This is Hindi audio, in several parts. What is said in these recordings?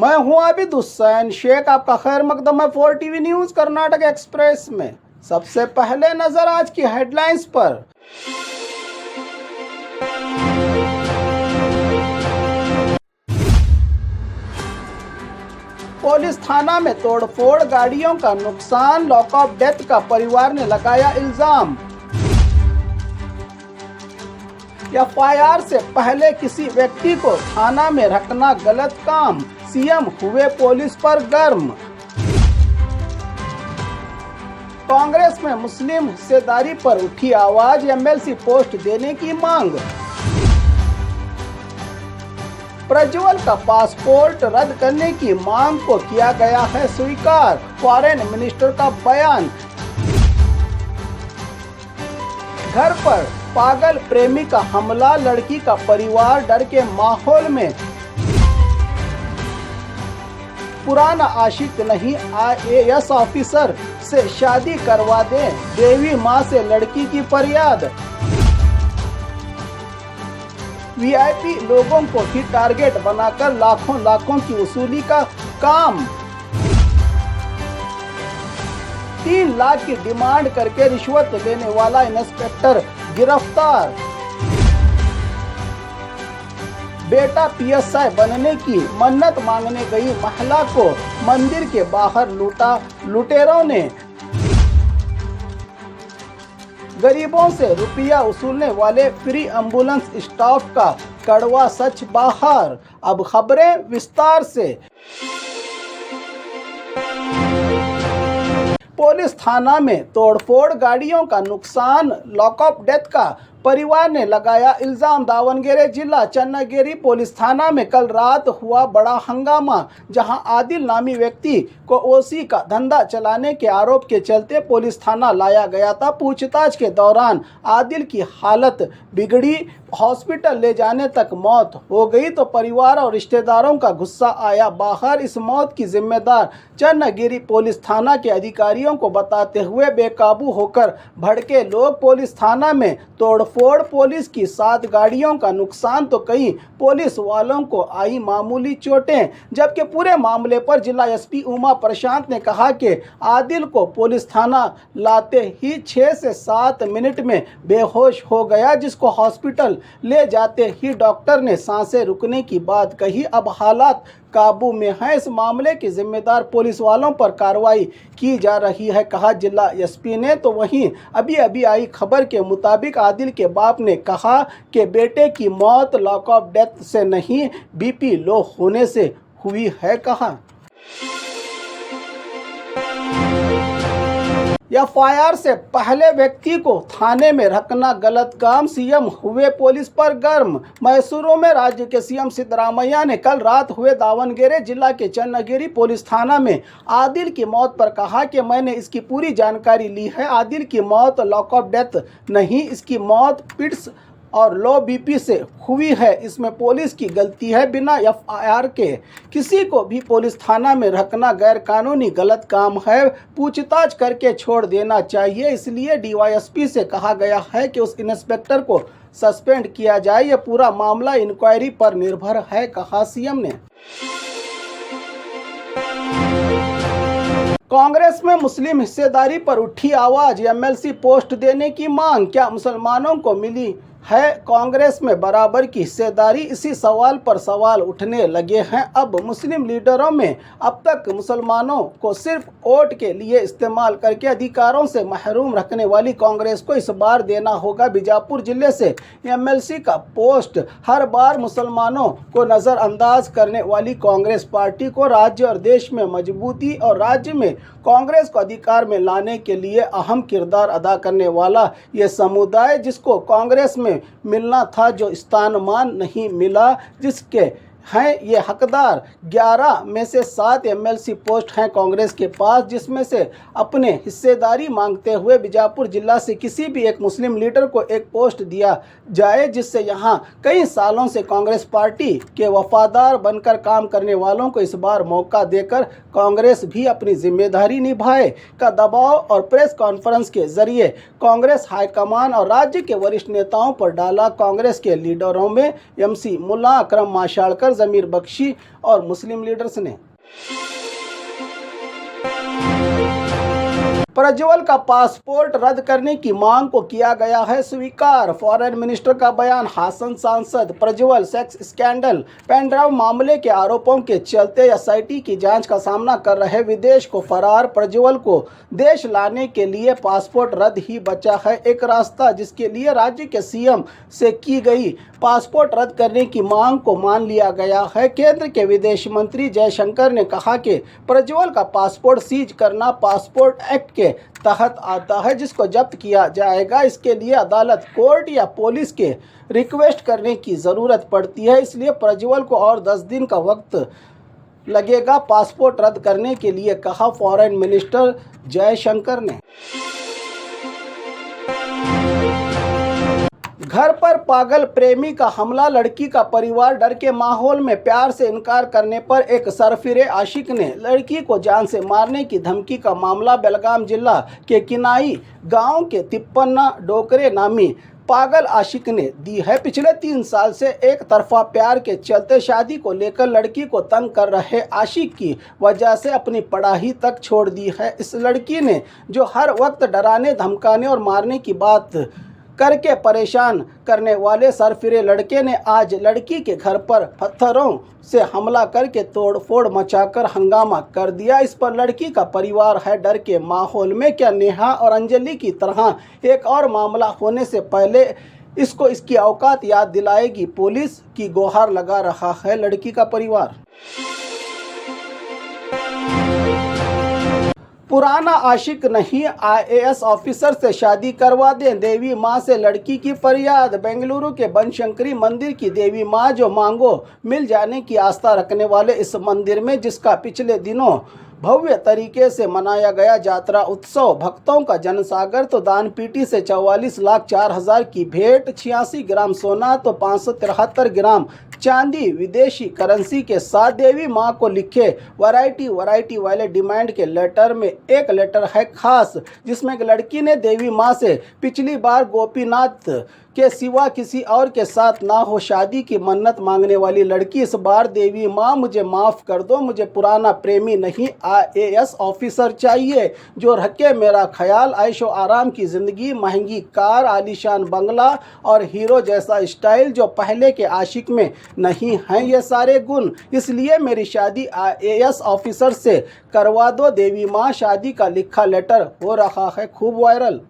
मैं हूं आबिद हुसैन शेख, आपका खैर मकदम है 4 टीवी न्यूज कर्नाटक एक्सप्रेस में। सबसे पहले नजर आज की हेडलाइंस पर। पुलिस थाना में तोड़फोड़, गाड़ियों का नुकसान, लॉक ऑफ डेथ का परिवार ने लगाया इल्जाम। एफआईआर से पहले किसी व्यक्ति को थाना में रखना गलत काम, सीएम हुए पुलिस पर गर्म। कांग्रेस में मुस्लिम हिस्सेदारी पर उठी आवाज, एमएलसी पोस्ट देने की मांग। प्रज्वल का पासपोर्ट रद्द करने की मांग को किया गया है स्वीकार, फॉरेन मिनिस्टर का बयान। घर पर पागल प्रेमी का हमला, लड़की का परिवार डर के माहौल में। पुराना आशिक नहीं, आईएएस ऑफिसर से शादी करवा दें, देवी मां से लड़की की फरियाद। वीआईपी लोगों को ही टारगेट बनाकर लाखों की वसूली का काम। 3 लाख की डिमांड करके रिश्वत लेने वाला इंस्पेक्टर गिरफ्तार। बेटा पीएसआई बनने की मन्नत मांगने गई महिला को मंदिर के बाहर लूटा लुटेरों ने। गरीबों से रुपया वसूलने वाले फ्री एम्बुलेंस स्टाफ का कड़वा सच बाहर। अब खबरें विस्तार से। पुलिस थाना में तोड़फोड़, गाड़ियों का नुकसान, लॉक ऑफ डेथ का परिवार ने लगाया इल्जाम। दावणगेरे जिला चन्नागिरी पुलिस थाना में कल रात हुआ बड़ा हंगामा, जहां आदिल नामी व्यक्ति को ओसी का धंधा चलाने के आरोप के चलते पुलिस थाना लाया गया था। पूछताछ के दौरान आदिल की हालत बिगड़ी, हॉस्पिटल ले जाने तक मौत हो गई तो परिवार और रिश्तेदारों का गुस्सा आया बाहर। इस मौत की जिम्मेदार चन्नागिरी पुलिस थाना के अधिकारियों को बताते हुए बेकाबू होकर भड़के लोग पुलिस थाना में तोड़फोड़, पुलिस की 7 गाड़ियों का नुकसान तो कई पुलिस वालों को आई मामूली चोटें। जबकि पूरे मामले पर जिला एसपी उमा प्रशांत ने कहा कि आदिल को पुलिस थाना लाते ही 6 से 7 मिनट में बेहोश हो गया, जिसको हॉस्पिटल ले जाते ही डॉक्टर ने सांसें रुकने की बात कही। अब हालात काबू में है, इस मामले के जिम्मेदार पुलिस वालों पर कार्रवाई की जा रही है, कहा जिला एसपी ने। तो वहीं अभी आई खबर के मुताबिक आदिल के बाप ने कहा कि बेटे की मौत लॉक ऑफ डेथ से नहीं, बीपी लो होने से हुई है, कहा। एफआईआर से पहले व्यक्ति को थाने में रखना गलत काम, सीएम हुए पुलिस पर गर्म। मैसूरू में राज्य के सीएम सिद्धरामैया ने कल रात हुए दावणगेरे जिला के चन्नागिरी पुलिस थाना में आदिल की मौत पर कहा कि मैंने इसकी पूरी जानकारी ली है। आदिल की मौत लॉक ऑफ डेथ नहीं, इसकी मौत पिट्स और लो बीपी से हुई है। इसमें पुलिस की गलती है। बिना एफआईआर के किसी को भी पुलिस थाना में रखना गैर कानूनी गलत काम है, पूछताछ करके छोड़ देना चाहिए। इसलिए डीवाईएसपी से कहा गया है कि उस इंस्पेक्टर को सस्पेंड किया जाए। यह पूरा मामला इंक्वायरी पर निर्भर है, कहा सीएम ने। कांग्रेस में मुस्लिम हिस्सेदारी पर उठी आवाज, एमएलसी पोस्ट देने की मांग। क्या मुसलमानों को मिली है कांग्रेस में बराबर की हिस्सेदारी? इसी सवाल पर सवाल उठने लगे हैं। अब मुस्लिम लीडरों में अब तक मुसलमानों को सिर्फ वोट के लिए इस्तेमाल करके अधिकारों से महरूम रखने वाली कांग्रेस को इस बार देना होगा बीजापुर जिले से एमएलसी का पोस्ट। हर बार मुसलमानों को नज़रअंदाज करने वाली कांग्रेस पार्टी को राज्य और देश में मजबूती और राज्य में कांग्रेस को अधिकार में लाने के लिए अहम किरदार अदा करने वाला ये समुदाय, जिसको कांग्रेस में मिलना था, जो स्थान-मान नहीं मिला, जिसके हैं ये हकदार। 11 में से 7 एमएलसी पोस्ट हैं कांग्रेस के पास, जिसमें से अपने हिस्सेदारी मांगते हुए बीजापुर जिला से किसी भी एक मुस्लिम लीडर को एक पोस्ट दिया जाए, जिससे यहाँ कई सालों से कांग्रेस पार्टी के वफादार बनकर काम करने वालों को इस बार मौका देकर कांग्रेस भी अपनी जिम्मेदारी निभाए, का दबाव और प्रेस कॉन्फ्रेंस के जरिए कांग्रेस हाईकमान और राज्य के वरिष्ठ नेताओं पर डाला। कांग्रेस के लीडरों में एमसी मुल्ला अकरम माशालकर, ज़मीर बख्शी और मुस्लिम लीडर्स ने। प्रज्वल का पासपोर्ट रद्द करने की मांग को किया गया है स्वीकार। फॉरेन मिनिस्टर का बयान। हासन सांसद। प्रज्वल सेक्स स्कैंडल पेनड्राइव मामले के आरोपों के चलते एसआईटी की जांच का सामना कर रहे विदेश को फरार प्रज्वल को देश लाने के लिए पासपोर्ट रद्द ही बचा है एक रास्ता, जिसके लिए राज्य के सीएम से की गई पासपोर्ट रद्द करने की मांग को मान लिया गया है। केंद्र के विदेश मंत्री जयशंकर ने कहा कि प्रज्वल का पासपोर्ट सीज करना पासपोर्ट एक्ट के तहत आता है, जिसको जब्त किया जाएगा। इसके लिए अदालत, कोर्ट या पुलिस के रिक्वेस्ट करने की ज़रूरत पड़ती है। इसलिए प्रज्वल को और 10 दिन का वक्त लगेगा पासपोर्ट रद्द करने के लिए, कहा फॉरेन मिनिस्टर जयशंकर ने। घर पर पागल प्रेमी का हमला। लड़की का परिवार डर के माहौल में। प्यार से इनकार करने पर एक सरफिरे आशिक ने लड़की को जान से मारने की धमकी का मामला बेलगाम जिला के किनाई गांव के तिप्पन्ना डोकरे नामी पागल आशिक ने दी है। पिछले 3 साल से एक तरफा प्यार के चलते शादी को लेकर लड़की को तंग कर रहे आशिक की वजह से अपनी पढ़ाई तक छोड़ दी है। इस लड़की ने, जो हर वक्त डराने, धमकाने और मारने की बात करके परेशान करने वाले सरफिरे लड़के ने आज लड़की के घर पर पत्थरों से हमला करके तोड़फोड़ मचाकर हंगामा कर दिया। इस पर लड़की का परिवार है डर के माहौल में। क्या नेहा और अंजलि की तरह एक और मामला होने से पहले इसको इसकी औकात याद दिलाएगी? पुलिस की गुहार लगा रहा है लड़की का परिवार। पुराना आशिक नहीं, आईएएस ऑफिसर से शादी करवा दें, देवी मां से लड़की की फरियाद। बेंगलुरु के बनशंकरी मंदिर की देवी मां, जो मांगो मिल जाने की आस्था रखने वाले इस मंदिर में, जिसका पिछले दिनों भव्य तरीके से मनाया गया जात्रा उत्सव, भक्तों का जनसागर, तो दानपीटी से 44,04,000 की भेंट, 86 ग्राम सोना तो 573 ग्राम चांदी विदेशी करेंसी के साथ देवी मां को लिखे वैरायटी वाले डिमांड के लेटर में एक लेटर है खास, जिसमें लड़की ने देवी मां से पिछली बार गोपीनाथ के सिवा किसी और के साथ ना हो शादी की मन्नत मांगने वाली लड़की इस बार, देवी मां मुझे माफ़ कर दो, मुझे पुराना प्रेमी नहीं, आईएएस ऑफिसर चाहिए जो रखे मेरा ख्याल, ऐशो आराम की ज़िंदगी, महंगी कार, आलीशान बंगला और हीरो जैसा स्टाइल जो पहले के आशिक में नहीं हैं ये सारे गुण, इसलिए मेरी शादी आईएएस ऑफिसर से करवा दो देवी मां। शादी का लिखा लेटर हो रहा है खूब वायरल।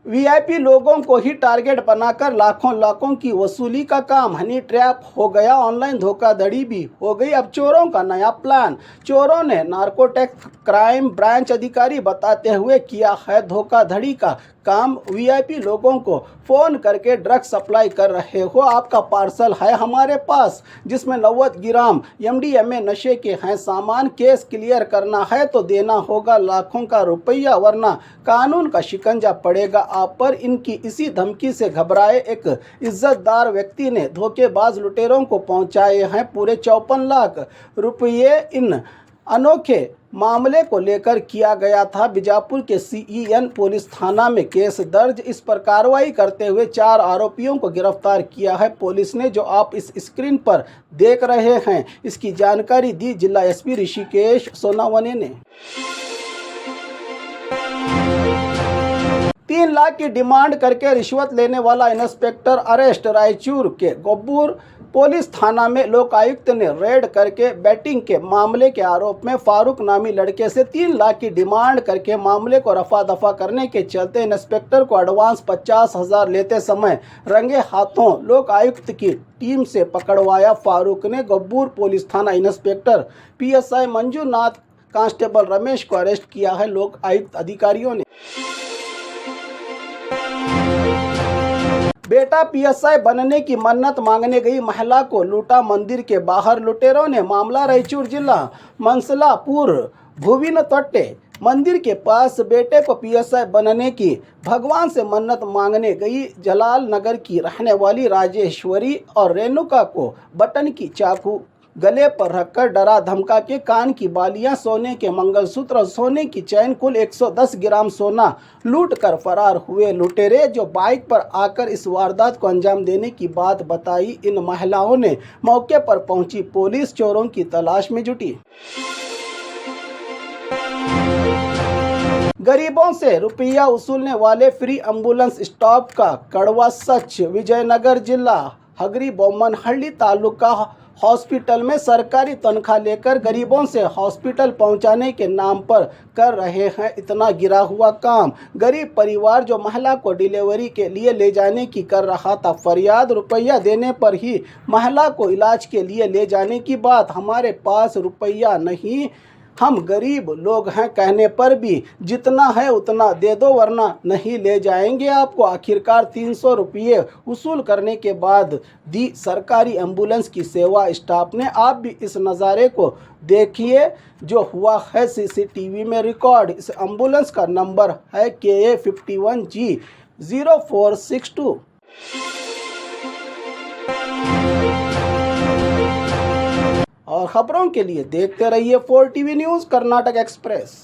वीआईपी लोगों को ही टारगेट बनाकर लाखों की वसूली का काम। हनी ट्रैप हो गया, ऑनलाइन धोखाधड़ी भी हो गई। अब चोरों का नया प्लान। चोरों ने नार्कोटिक्स क्राइम ब्रांच अधिकारी बताते हुए किया है धोखाधड़ी का काम। वीआईपी लोगों को फ़ोन करके ड्रग्स सप्लाई कर रहे हो, आपका पार्सल है हमारे पास जिसमें 90 ग्राम एमडीएमए नशे के हैं सामान, केस क्लियर करना है तो देना होगा लाखों का रुपया, वरना कानून का शिकंजा पड़ेगा आप पर। इनकी इसी धमकी से घबराए एक इज्जतदार व्यक्ति ने धोखेबाज लुटेरों को पहुंचाए हैं पूरे 54 लाख रुपये। इन अनोखे मामले को लेकर किया गया था बीजापुर के सीईएन पुलिस थाना में केस दर्ज। इस पर कार्रवाई करते हुए 4 आरोपियों को गिरफ्तार किया है पुलिस ने, जो आप इस स्क्रीन पर देख रहे हैं। इसकी जानकारी दी जिला एसपी ऋषिकेश सोनावने ने। 3 लाख की डिमांड करके रिश्वत लेने वाला इंस्पेक्टर अरेस्ट। रायचूर के गोब्बूर पुलिस थाना में लोकायुक्त ने रेड करके बैटिंग के मामले के आरोप में फारूक नामी लड़के से 3 लाख की डिमांड करके मामले को रफा दफा करने के चलते इंस्पेक्टर को एडवांस 50,000 लेते समय रंगे हाथों लोकायुक्त की टीम से पकड़वाया। फारूक ने गोब्बूर पुलिस थाना inspector PSI Manjunath constable Ramesh को अरेस्ट किया है लोकायुक्त अधिकारियों ने। बेटा पीएसआई बनने की मन्नत मांगने गई महिला को लूटा मंदिर के बाहर लुटेरों ने। मामला रायचूर जिला मनसलापुर भुविन तोट्टे मंदिर के पास बेटे को पीएसआई बनने की भगवान से मन्नत मांगने गई जलाल नगर की रहने वाली राजेश्वरी और रेणुका को बटन की चाकू गले पर रखकर डरा धमका के कान की बालियां, सोने के मंगलसूत्र और सोने की चैन कुल 110 ग्राम सोना लूट कर फरार हुए लुटेरे, जो बाइक पर आकर इस वारदात को अंजाम देने की बात बताई। इन महिलाओं ने मौके पर पहुंची पुलिस चोरों की तलाश में जुटी। गरीबों से रुपया वसूलने वाले फ्री एम्बुलेंस स्टॉप का कड़वा सच। विजयनगर जिला हगरी बोमनहल्ली तालुका हॉस्पिटल में सरकारी तनख्वाह लेकर गरीबों से हॉस्पिटल पहुंचाने के नाम पर कर रहे हैं इतना गिरा हुआ काम। गरीब परिवार जो महिला को डिलीवरी के लिए ले जाने की कर रहा था फरियाद, रुपया देने पर ही महिला को इलाज के लिए ले जाने की बात। हमारे पास रुपया नहीं, हम गरीब लोग हैं कहने पर भी जितना है उतना दे दो वरना नहीं ले जाएंगे आपको। आखिरकार 300 रुपये वसूल करने के बाद दी सरकारी एम्बुलेंस की सेवा स्टाफ ने। आप भी इस नज़ारे को देखिए जो हुआ है सीसीटीवी में रिकॉर्ड। इस एम्बुलेंस का नंबर है KA 51G 0462। और खबरों के लिए देखते रहिए 4TV न्यूज़ कर्नाटक एक्सप्रेस।